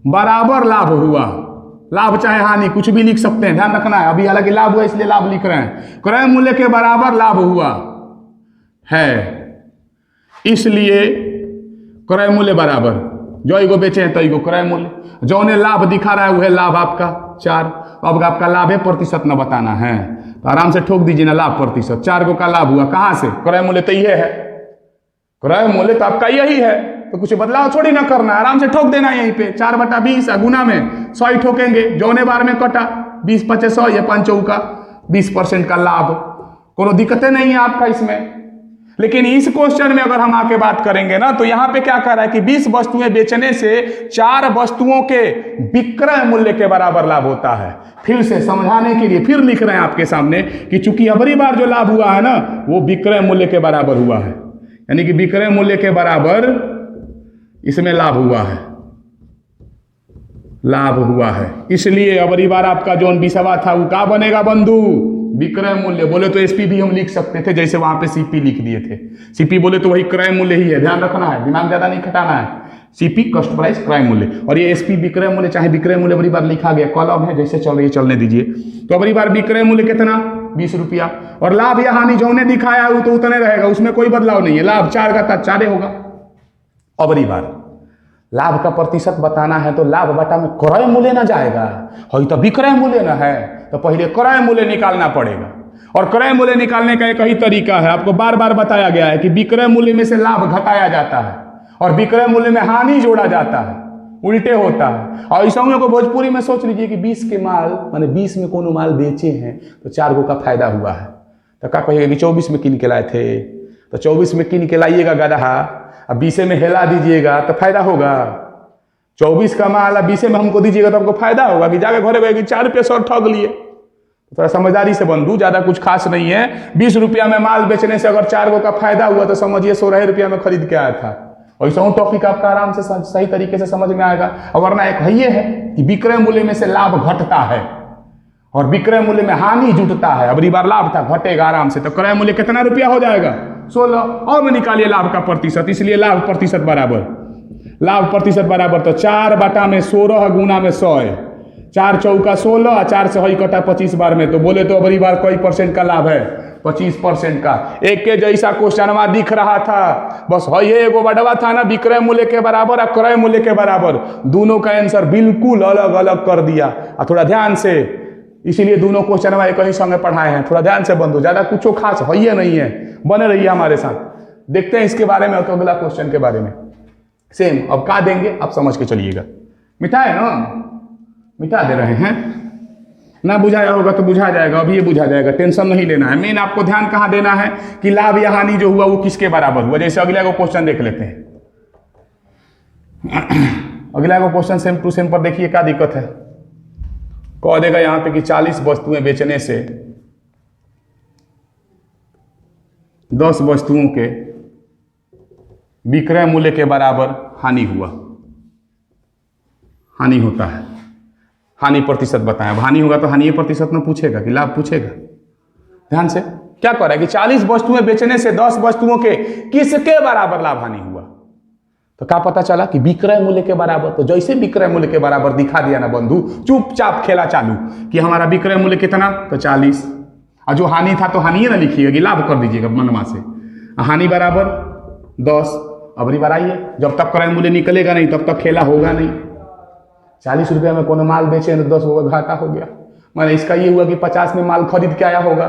बराबर लाभ हुआ, लाभ चाहे हानि कुछ भी लिख सकते हैं, ध्यान रखना है। अभी हालांकि लाभ हुआ इसलिए लाभ लिख रहे हैं। क्रय मूल्य के बराबर लाभ हुआ है इसलिए क्रय मूल्य बराबर, जो इगो बेचे हैं तो इगो क्रय मूल्य, जो उन्हें लाभ दिखा रहा है वह लाभ आपका 4। अब आपका लाभ है प्रतिशत न बताना है तो आराम से ठोक दीजिए ना, लाभ प्रतिशत 4 को का लाभ हुआ कहां से, क्रय मूल्य तो ये है, क्रय मूल्य तो आपका यही है, तो कुछ बदलाव थोड़ी ना करना, आराम से ठोक देना यहीं पे। 4/20 गुना में 100 ही ठोकेंगे, जौने बार में कटा 20 × 5 = 100, ये 5 का 20% का लाभ, कोनो दिक्कतें नहीं है आपका इसमें। लेकिन इस क्वेश्चन में अगर हम आके बात करेंगे ना तो यहां पे क्या कह रहा है कि 20 वस्तुएं बेचने से 4 वस्तुओं के विक्रय मूल्य के बराबर लाभ होता है। फिर से समझाने के लिए फिर लिख रहे हैं आपके सामने कि चूंकि अबरी बार जो लाभ हुआ है ना वो विक्रय मूल्य के बराबर हुआ है, यानी कि विक्रय मूल्य के बराबर इसमें लाभ हुआ है, लाभ हुआ है। इसलिए अबरी बार आपका जो 20वां था वो क्या बनेगा बंधु, विक्रय मूल्य बोले तो एसपी भी हम लिख सकते थे, जैसे वहां पे सीपी लिख दिए थे। सीपी बोले तो वही क्रय मूल्य ही है, ध्यान रखना है, दिमाग ज्यादा नहीं खटाना है। सीपी कॉस्ट प्राइस क्रय मूल्य, और ये एसपी विक्रय मूल्य, चाहे विक्रय मूल्य बड़ी बार लिखा गया, कॉलम है जैसे चल रही है चलने दीजिए। तो बड़ी बार विक्रय मूल्य कितना 20 रुपया, और लाभ या हानि जो ने दिखाया वो तो उतने रहेगा, उसमें कोई बदलाव नहीं है। लाभ 4 का 4 होगा। और बड़ी बार लाभ का प्रतिशत बताना है तो लाभ बटा में क्रय मूल्य ना जाएगा, हो तो विक्रय मूल्य ना है, तो पहले क्रय मूल्य निकालना पड़ेगा। और क्रय मूल्य निकालने का एक ही तरीका है, आपको बार बार बताया गया है कि विक्रय मूल्य में से लाभ घटाया जाता है और विक्रय मूल्य में हानि जोड़ा जाता है, उल्टे होता है। और ऐसा को भोजपुरी में सोच लीजिए कि 20 के माल माने 20 में कोनो माल बेचे हैं तो 4 गो का फायदा हुआ है, तो क्या कहिएगा कि 24 में किन के लाए थे, तो 24 में किन के लाइएगा गधा, अब 20 में हिला दीजिएगा तो फायदा होगा। 24 का माल अब 20 में हमको दीजिएगा तो आपको फायदा होगा कि जाके घरे गए कि 4 रुपये शॉर्ट ठग लिए। तो थोड़ा समझदारी से बंधु, ज्यादा कुछ खास नहीं है। 20 रुपया में माल बेचने से अगर 4 गो का फायदा हुआ तो समझिए 16 रुपया में खरीद के आया था। वैसा टॉपिक आपका आराम से सही तरीके से समझ में आएगा। और वरना एक ये है कि विक्रय मूल्य में से लाभ घटता है और विक्रय मूल्य में हानि जुटता है। अब बार लाभ था घटेगा आराम से, तो क्रय मूल्य कितना रुपया हो जाएगा 16, और में निकालिए लाभ का प्रतिशत। इसलिए लाभ प्रतिशत बराबर तो 4 बटा में 16 गुना में 100, 4 चौका 16, 4 से हई कटा 25 बार में, तो बोले तो बड़ी बार कई परसेंट का लाभ है 25% का। एक के जैसा क्वेश्चनवा दिख रहा था, बस हई एगो बड़वा था ना विक्रय मूल्य के बराबर और क्रय मूल्य के बराबर, दोनों का आंसर बिल्कुल अलग अलग कर दिया। और थोड़ा ध्यान से, इसीलिए दोनों क्वेश्चन एक ही संगे पढ़ाए हैं, थोड़ा ध्यान से बंधु, ज्यादा कुछ खास है ही नहीं है, बने रहिए हमारे साथ। देखते हैं इसके बारे में और अगला क्वेश्चन के बारे में सेम। अब क्या देंगे आप समझ के चलिएगा, मिठा है ना, मिटा दे रहे हैं ना, बुझाया होगा तो बुझा जाएगा, अभी ये बुझा जाएगा, टेंशन नहीं लेना है। मेन आपको ध्यान कहाँ देना है कि लाभ या हानि जो हुआ वो किसके बराबर हुआ। जैसे अगला को क्वेश्चन देख लेते हैं, अगला को क्वेश्चन सेम टू सेम पर देखिए क्या दिक्कत है। कह देगा यहां पे कि 40 वस्तुएं बेचने से 10 वस्तुओं के विक्रय मूल्य के बराबर हानि हुआ, हानि होता है, हानि प्रतिशत बताएं। अब हानि होगा तो हानि प्रतिशत में पूछेगा कि लाभ पूछेगा। ध्यान से क्या कह रहा है कि 40 वस्तुएं बेचने से 10 वस्तुओं के किसके बराबर लाभ हानि हुआ, तो क्या पता चला कि विक्रय मूल्य के बराबर। तो जैसे विक्रय मूल्य के बराबर दिखा दिया ना बंधु, चुपचाप खेला चालू कि हमारा विक्रय मूल्य कितना, तो 40, और जो हानि था तो हानि ना लिखिएगा कि लाभ कर दीजिएगा मनवा से, हानि बराबर 10। अब बार आइए, जब तक क्रय मूल्य निकलेगा नहीं तब तक खेला होगा नहीं। 40 रुपया में कोनो माल बेचे तो 10 होगा, घाटा हो गया। मैंने इसका ये हुआ कि 50 में माल खरीद के आया होगा।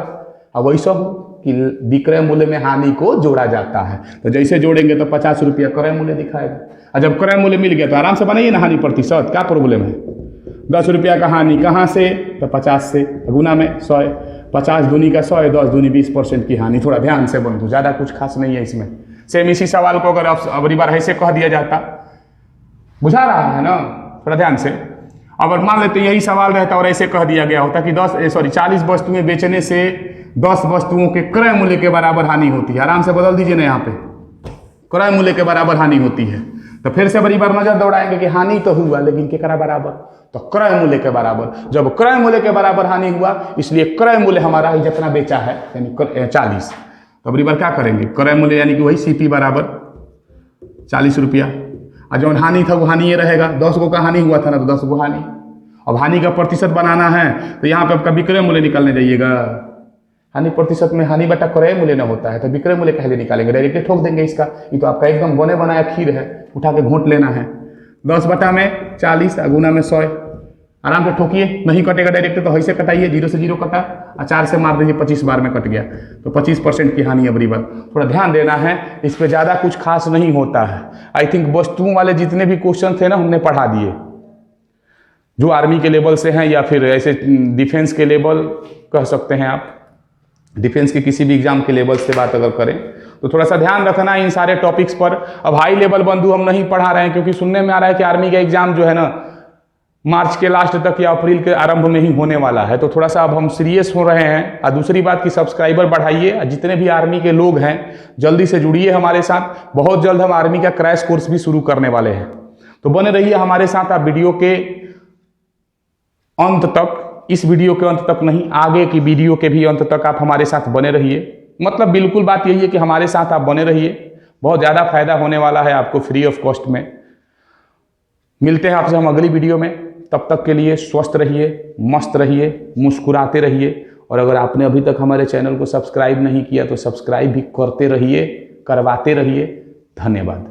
अब वैसा हो कि विक्रय मूल्य में हानि को जोड़ा जाता है, तो जैसे जोड़ेंगे तो 50 रुपया क्रय मूल्य दिखाएगा। और जब क्रय मूल्य मिल गया तो आराम से बनाइए ना हानि प्रतिशत, क्या प्रॉब्लम है। 10 रुपया का हानि कहाँ से, तो 50 से, गुना में 100, 50 दूनी का 100, 10 दूनी 20% की हानि। थोड़ा ध्यान से बंधु, ज़्यादा कुछ खास नहीं है इसमें। सेम इसी सवाल को अगर अब बार ऐसे कह दिया जाता, बुझा रहा है ना, थोड़ा ध्यान से। अब मान लेते यही सवाल रहता और ऐसे कह दिया गया होता कि 40 वस्तुएं बेचने से 10 वस्तुओं के क्रय मूल्य के बराबर हानि होती है। आराम से बदल दीजिए ना, यहाँ पे क्रय मूल्य के बराबर हानि होती है, तो फिर से बड़ी बार नजर दौड़ाएंगे कि हानि तो हुआ लेकिन केकरा बराबर, तो क्रय मूल्य के बराबर। जब क्रय मूल्य के बराबर हानि हुआ, इसलिए क्रय मूल्य हमारा ही जितना बेचा है यानी 40, तो बड़ी बार क्या करेंगे, क्रय मूल्य यानी कि वही सीपी बराबर 40 रुपया, और जो हानि था वो हानि ये रहेगा। 10 गो का हानि हुआ था ना, तो 10 गो हानि। अब हानि का प्रतिशत बनाना है तो यहाँ पे आपका विक्रय मूल्य निकालने जाइएगा। हानि प्रतिशत में हानि बटा क्रय मूल्य ना होता है, तो विक्रय मूल्य कैसे निकालेंगे, डायरेक्टली ठोक देंगे इसका। ये तो आपका एकदम बने बनाया खीर है, उठा के घोंट लेना है। 10 बटा में 40 गुना में 100, आराम से ठोकिए, नहीं कटेगा डायरेक्ट तो ऐसे कटाइए, 0 से 0 कटा, और 4 से मार दीजिए, 25 बार में कट गया, तो 25% की हानि। अबरी बार थोड़ा ध्यान देना है, इस पर ज़्यादा कुछ खास नहीं होता है। आई थिंक वस्तुओं वाले जितने भी क्वेश्चन थे ना हमने पढ़ा दिए, जो आर्मी के लेवल से हैं या फिर ऐसे डिफेंस के लेवल कह सकते हैं आप, डिफेंस के किसी भी एग्जाम के लेवल से बात अगर करें तो थोड़ा सा ध्यान रखना इन सारे टॉपिक्स पर। अब हाई लेवल बंधु हम नहीं पढ़ा रहे हैं, क्योंकि सुनने में आ रहा है कि आर्मी का एग्जाम जो है ना मार्च के लास्ट तक या अप्रैल के आरंभ में ही होने वाला है, तो थोड़ा सा अब हम सीरियस हो रहे हैं। और दूसरी बात कि सब्सक्राइबर बढ़ाइए, जितने भी आर्मी के लोग हैं जल्दी से जुड़िए हमारे साथ। बहुत जल्द हम आर्मी का क्रैश कोर्स भी शुरू करने वाले हैं, तो बने रहिए हमारे साथ। आप वीडियो के अंत तक इस वीडियो के अंत तक नहीं, आगे की वीडियो के भी अंत तक आप हमारे साथ बने रहिए। मतलब बिल्कुल बात यही है कि हमारे साथ आप बने रहिए, बहुत ज़्यादा फायदा होने वाला है आपको फ्री ऑफ कॉस्ट में। मिलते हैं आपसे हम अगली वीडियो में, तब तक के लिए स्वस्थ रहिए, मस्त रहिए, मुस्कुराते रहिए। और अगर आपने अभी तक हमारे चैनल को सब्सक्राइब नहीं किया तो सब्सक्राइब भी करते रहिए, करवाते रहिए। धन्यवाद।